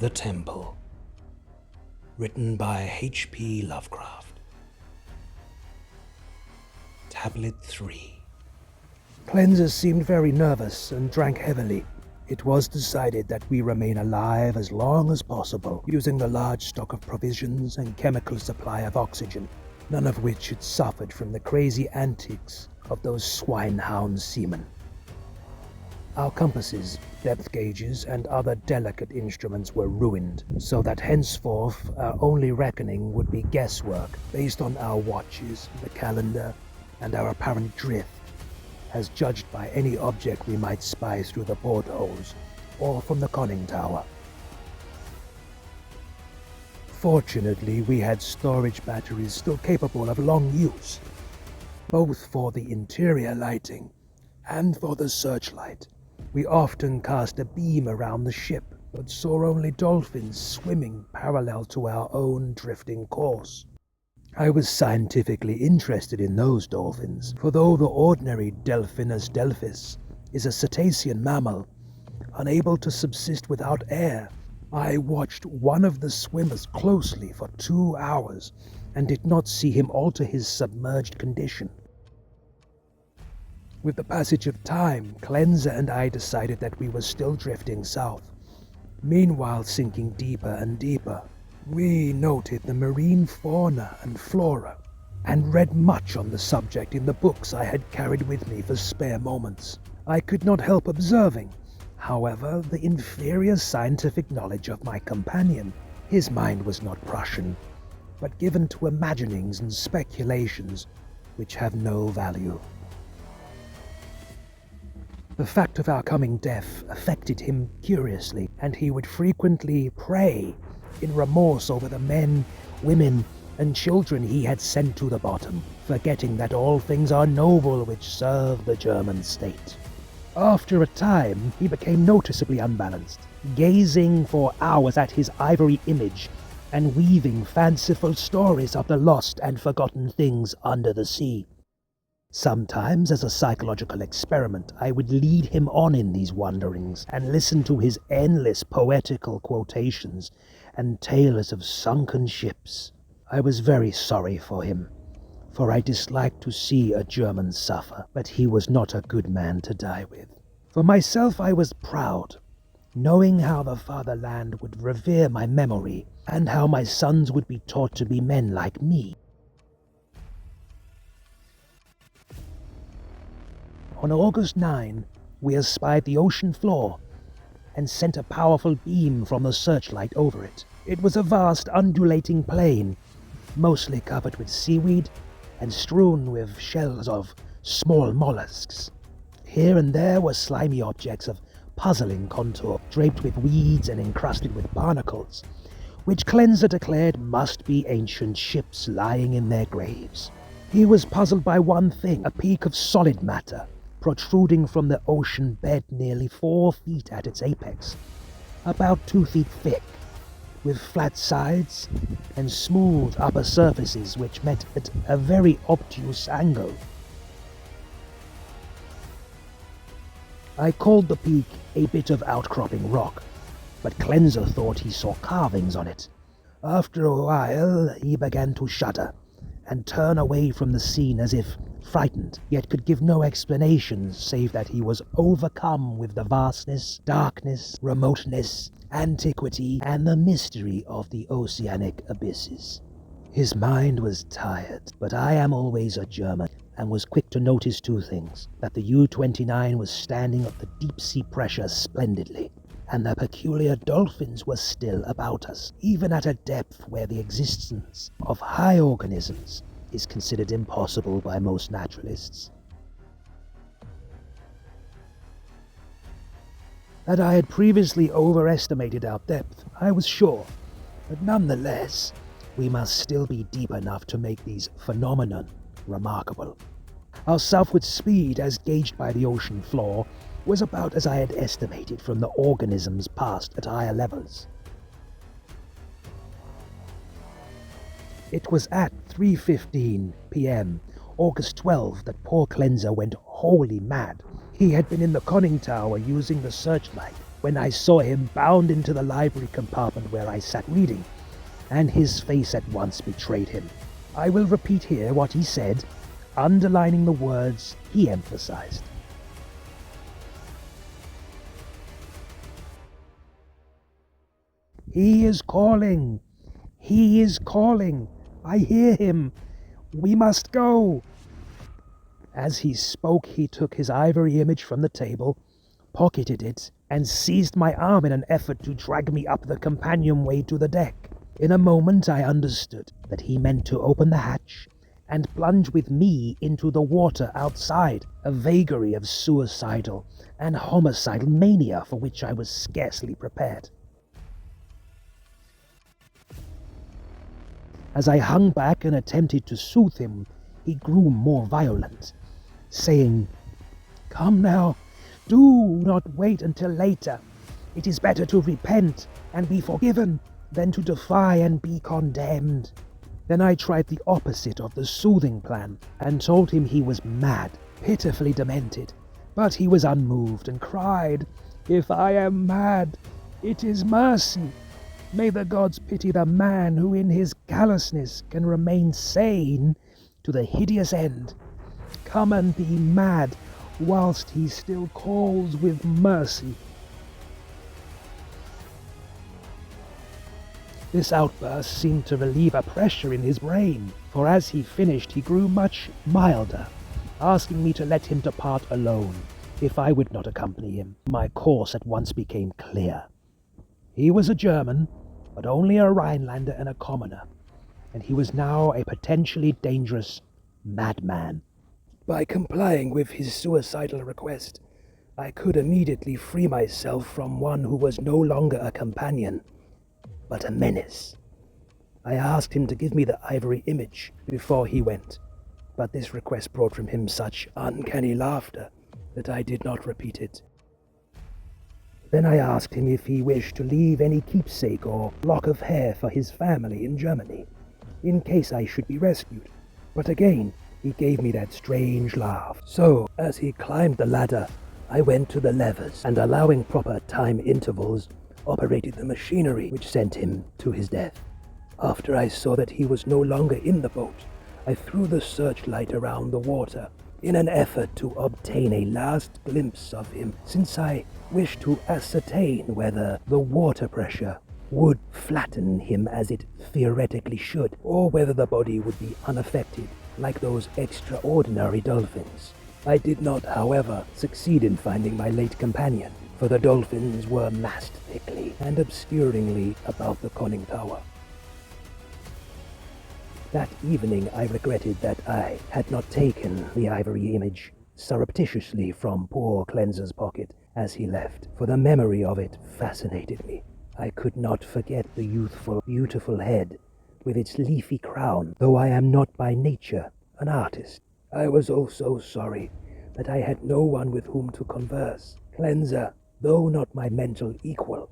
The Temple. Written by H.P. Lovecraft. Tablet 3. Klenze seemed very nervous and drank heavily. It was decided that we remain alive as long as possible, using the large stock of provisions and chemical supply of oxygen, none of which had suffered from the crazy antics of those swinehound seamen. Our compasses, depth gauges, and other delicate instruments were ruined, so that henceforth our only reckoning would be guesswork based on our watches, the calendar, and our apparent drift, as judged by any object we might spy through the portholes or from the conning tower. Fortunately, we had storage batteries still capable of long use, both for the interior lighting and for the searchlight. We often cast a beam around the ship, but saw only dolphins swimming parallel to our own drifting course. I was scientifically interested in those dolphins, for though the ordinary Delphinus delphis is a cetacean mammal, unable to subsist without air, I watched one of the swimmers closely for 2 hours and did not see him alter his submerged condition. With the passage of time, Klenze and I decided that we were still drifting south, meanwhile sinking deeper and deeper. We noted the marine fauna and flora, and read much on the subject in the books I had carried with me for spare moments. I could not help observing, however, the inferior scientific knowledge of my companion. His mind was not Prussian, but given to imaginings and speculations which have no value. The fact of our coming death affected him curiously, and he would frequently pray in remorse over the men, women, and children he had sent to the bottom, forgetting that all things are noble which serve the German state. After a time, he became noticeably unbalanced, gazing for hours at his ivory image and weaving fanciful stories of the lost and forgotten things under the sea. Sometimes, as a psychological experiment, I would lead him on in these wanderings and listen to his endless poetical quotations and tales of sunken ships. I was very sorry for him, for I disliked to see a German suffer, but he was not a good man to die with. For myself, I was proud, knowing how the fatherland would revere my memory and how my sons would be taught to be men like me. On August 9, we espied the ocean floor and sent a powerful beam from the searchlight over it. It was a vast undulating plain, mostly covered with seaweed and strewn with shells of small mollusks. Here and there were slimy objects of puzzling contour, draped with weeds and encrusted with barnacles, which Klenze declared must be ancient ships lying in their graves. He was puzzled by one thing, a peak of solid matter, protruding from the ocean bed nearly 4 feet at its apex, about 2 feet thick, with flat sides and smooth upper surfaces which met at a very obtuse angle. I called the peak a bit of outcropping rock, but Klenze thought he saw carvings on it. After a while, he began to shudder and turn away from the scene as if frightened, yet could give no explanation save that he was overcome with the vastness, darkness, remoteness, antiquity, and the mystery of the oceanic abysses. His mind was tired, but I am always a German, and was quick to notice 2 things: that the U-29 was standing up the deep-sea pressure splendidly, and the peculiar dolphins were still about us, even at a depth where the existence of high organisms is considered impossible by most naturalists. That I had previously overestimated our depth, I was sure, but nonetheless, we must still be deep enough to make these phenomena remarkable. Our southward speed, as gauged by the ocean floor, was about as I had estimated from the organisms passed at higher levels. It was at 3:15 p.m., August 12, that poor Klenze went wholly mad. He had been in the conning tower using the searchlight when I saw him bound into the library compartment where I sat reading, and his face at once betrayed him. I will repeat here what he said, underlining the words he emphasized. "He is calling! He is calling! I hear him! We must go!" As he spoke, he took his ivory image from the table, pocketed it, and seized my arm in an effort to drag me up the companionway to the deck. In a moment I understood that he meant to open the hatch and plunge with me into the water outside, a vagary of suicidal and homicidal mania for which I was scarcely prepared. As I hung back and attempted to soothe him, he grew more violent, saying, "Come now, do not wait until later. It is better to repent and be forgiven than to defy and be condemned." Then I tried the opposite of the soothing plan and told him he was mad, pitifully demented, but he was unmoved and cried, "If I am mad, it is mercy. May the gods pity the man who in his callousness can remain sane to the hideous end. Come and be mad whilst he still calls with mercy." This outburst seemed to relieve a pressure in his brain, for as he finished he grew much milder, asking me to let him depart alone if I would not accompany him. My course at once became clear. He was a German, but only a Rhinelander and a commoner, and he was now a potentially dangerous madman. By complying with his suicidal request, I could immediately free myself from one who was no longer a companion, but a menace. I asked him to give me the ivory image before he went, but this request brought from him such uncanny laughter that I did not repeat it. Then I asked him if he wished to leave any keepsake or lock of hair for his family in Germany, in case I should be rescued, but again he gave me that strange laugh. So, as he climbed the ladder, I went to the levers and, allowing proper time intervals, operated the machinery which sent him to his death. After I saw that he was no longer in the boat, I threw the searchlight around the water in an effort to obtain a last glimpse of him, since I wished to ascertain whether the water pressure would flatten him as it theoretically should, or whether the body would be unaffected like those extraordinary dolphins. I did not, however, succeed in finding my late companion, for the dolphins were massed thickly and obscuringly about the conning tower. That evening I regretted that I had not taken the ivory image surreptitiously from poor Klenze's pocket as he left, for the memory of it fascinated me. I could not forget the youthful, beautiful head with its leafy crown, though I am not by nature an artist. I was also sorry that I had no one with whom to converse. Klenze, though not my mental equal,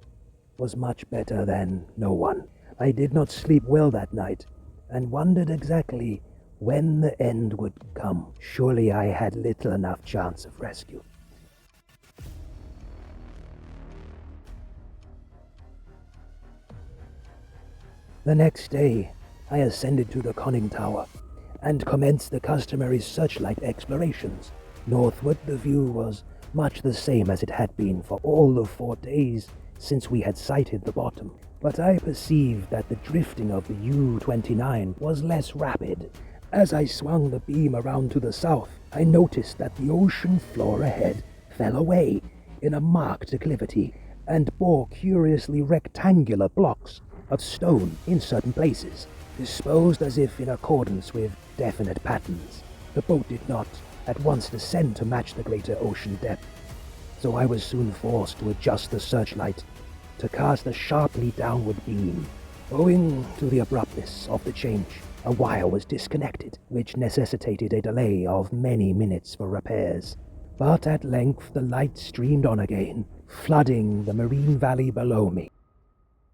was much better than no one. I did not sleep well that night, and wondered exactly when the end would come. Surely I had little enough chance of rescue. The next day, I ascended to the conning tower and commenced the customary searchlight explorations. Northward, the view was much the same as it had been for all the 4 days since we had sighted the bottom, but I perceived that the drifting of the U-29 was less rapid. As I swung the beam around to the south, I noticed that the ocean floor ahead fell away in a marked declivity and bore curiously rectangular blocks of stone in certain places, disposed as if in accordance with definite patterns. The boat did not at once descend to match the greater ocean depth, so I was soon forced to adjust the searchlight to cast a sharply downward beam. Owing to the abruptness of the change, a wire was disconnected, which necessitated a delay of many minutes for repairs. But at length the light streamed on again, flooding the marine valley below me.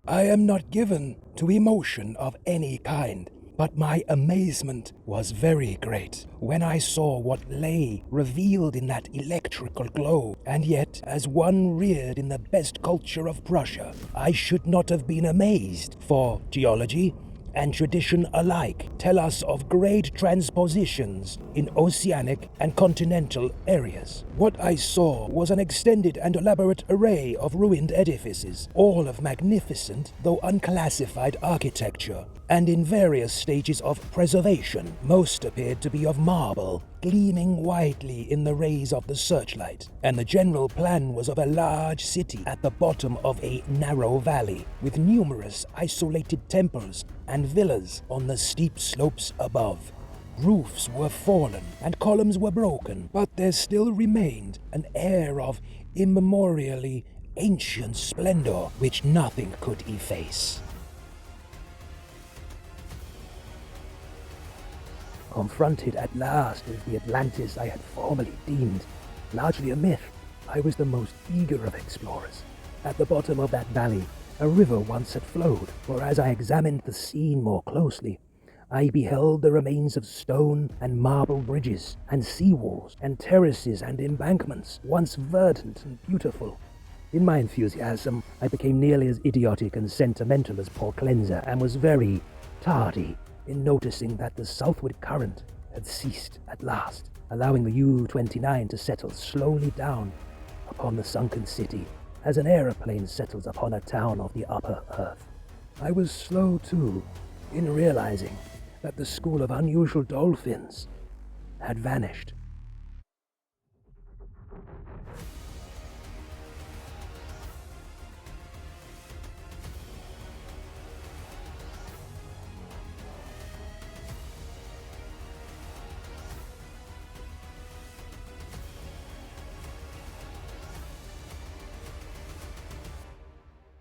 I am not given to emotion of any kind, But my amazement was very great when I saw what lay revealed in that electrical glow, and yet, as one reared in the best culture of Prussia, I should not have been amazed, for geology and tradition alike tell us of great transpositions in oceanic and continental areas. What I saw was an extended and elaborate array of ruined edifices, all of magnificent though unclassified architecture, and in various stages of preservation. Most appeared to be of marble, gleaming whitely in the rays of the searchlight, and the general plan was of a large city at the bottom of a narrow valley, with numerous isolated temples and villas on the steep slopes above. Roofs were fallen and columns were broken, but there still remained an air of immemorially ancient splendor which nothing could efface. Confronted at last with the Atlantis I had formerly deemed largely a myth, I was the most eager of explorers. At the bottom of that valley, a river once had flowed, for as I examined the scene more closely, I beheld the remains of stone and marble bridges, and seawalls, and terraces and embankments, once verdant and beautiful. In my enthusiasm, I became nearly as idiotic and sentimental as poor Klenze, and was very tardy in noticing that the southward current had ceased at last, allowing the U-29 to settle slowly down upon the sunken city, as an aeroplane settles upon a town of the upper earth. I was slow, too, in realizing that the school of unusual dolphins had vanished.